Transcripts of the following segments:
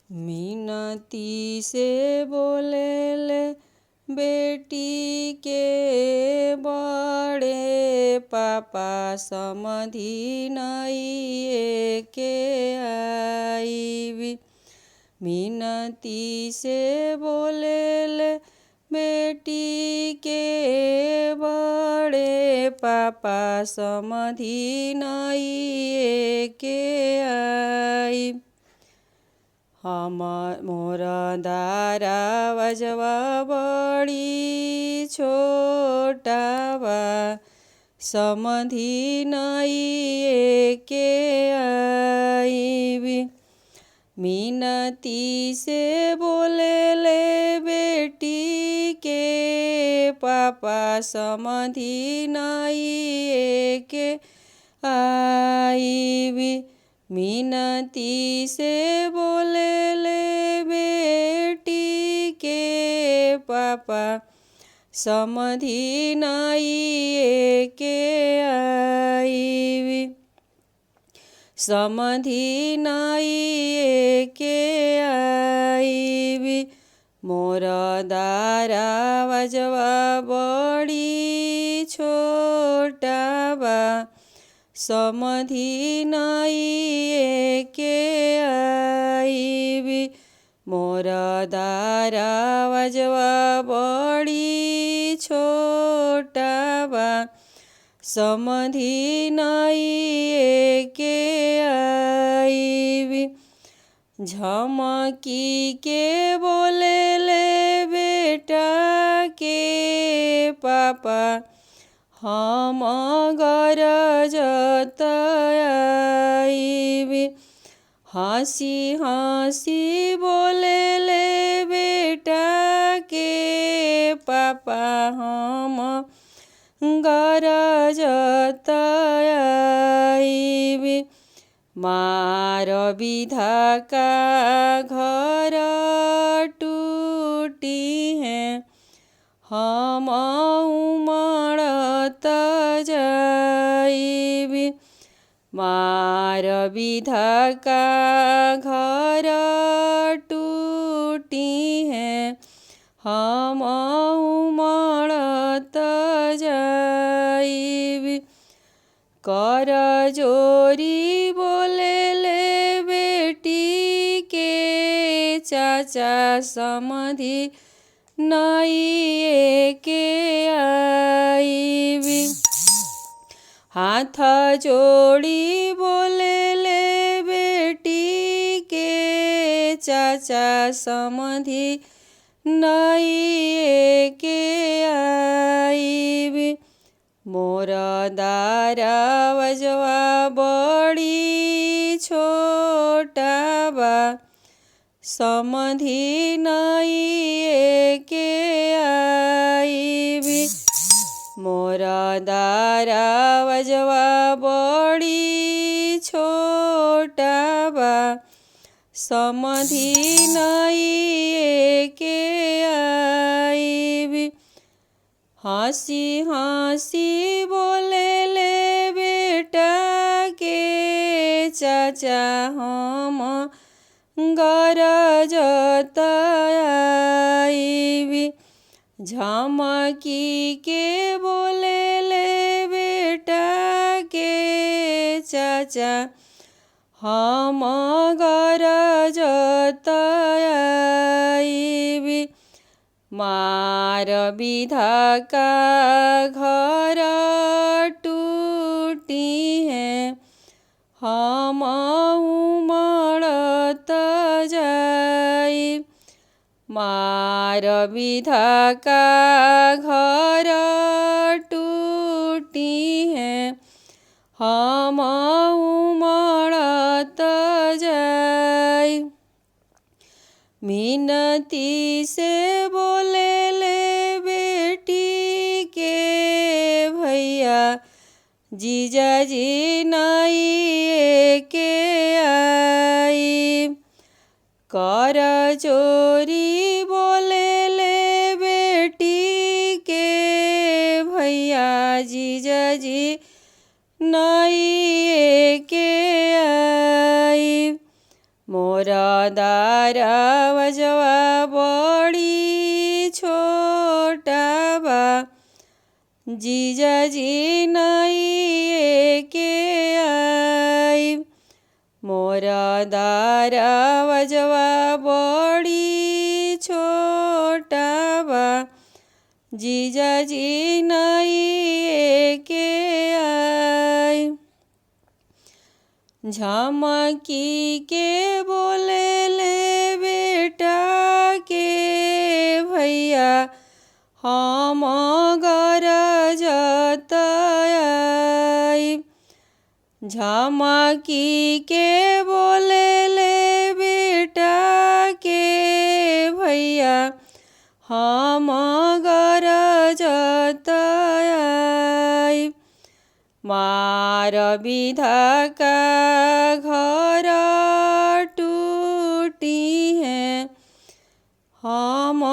मिनती से बोले ले बेटी के बड़े पापा समधि नहीं के आईबी। मिनती से बोले ले बेटी के बड़े पापा समधि नहीं के आई। हम मोर दारा बजवा बड़ी छोटावा समधि नहीं के आईबी। मिनती से बोले ले बेटी के पापा समधि नहीं के आईबी। मिनती से बोले ले बेटी के पापा समधि नहीं के आईबी। समधि नहीं के आईबी। मोर दारा बजवा बड़ी छोटावा समधि नहीं के आईबी। मोर दारा बजवा बड़ी छोटावा समधि नहीं के आईबी। झमकी के बोले ले बेटा के पापा हम गरजत आईबी। हंसी हंसी बोले ले बेटा के पापा हम गरजत आईबी। मार विधा का घर टूटी है हम उमड़त जाईबी। मार विधा का घर टूटी है हम उमड़त जाईबी। कर जोरी बोले ले बेटी के चाचा समधि नहीं के आईबी। हाथ जोड़ी बोले ले बेटी के चाचा समधि नहीं के आईबी। मोर दारा बजवा बड़ी छोटावा समधि नहीं के आईबी। मोर दारा बजवा बड़ी छोटावा समधि नहीं के आईबी। हंसी हंसी बोले ले बेटा के चाचा हम गरजत आईबी। झमकी के बोले ले बेटा के चाचा हम गरजत आईबी। मार विधा का घर टूटी है हम उमड़त जाई। मार विधा का घर टूटी है हम उमड़त जाई। मिनती से बोले ले बेटी के भैया जीजाजी नहीं के आई। कर चोरी बोले ले बेटी के भैया जीजाजी नहीं के आई। मोरा दारा वजवा बड़ी छोटा बा जीजाजी नहीं के आई। मोरा दारा वजवा बड़ी छोटा बा जीजाजी नहीं के आई। झमकी के बोले ले बेटा के भैया हम गरजत आई। झमकी के बोले ले बेटा के भैया हम गरजत आई। मार विधा का घर टूटी है हम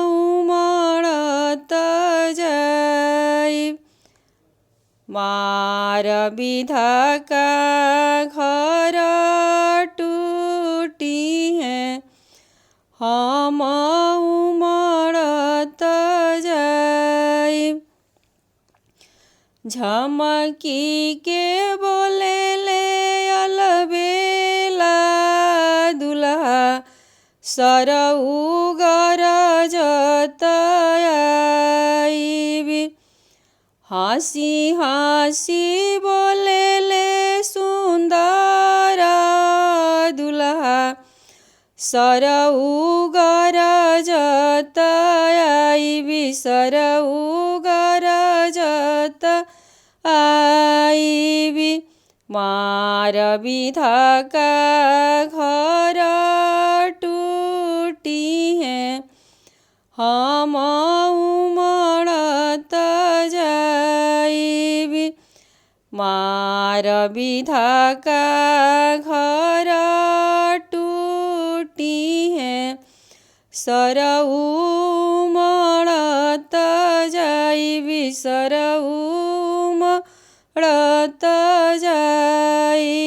उमड़त जाई। मार विधा का घर टूटी है हम उमड़त जाई। झमकी के बोले ले अलबेला दुल्हा सरऊ गरजत आईबी। हंसी हंसी बोले ले सुंदर दुल्हा सरऊ गरजत आईबी। सरऊ गरजत आईबी। मार विधा का घर टूटी है हम उमड़त जाईबी। मार विधा का घर टूटी है सरऊ उमड़त जाईबी। सरऊ उमड़त जाई।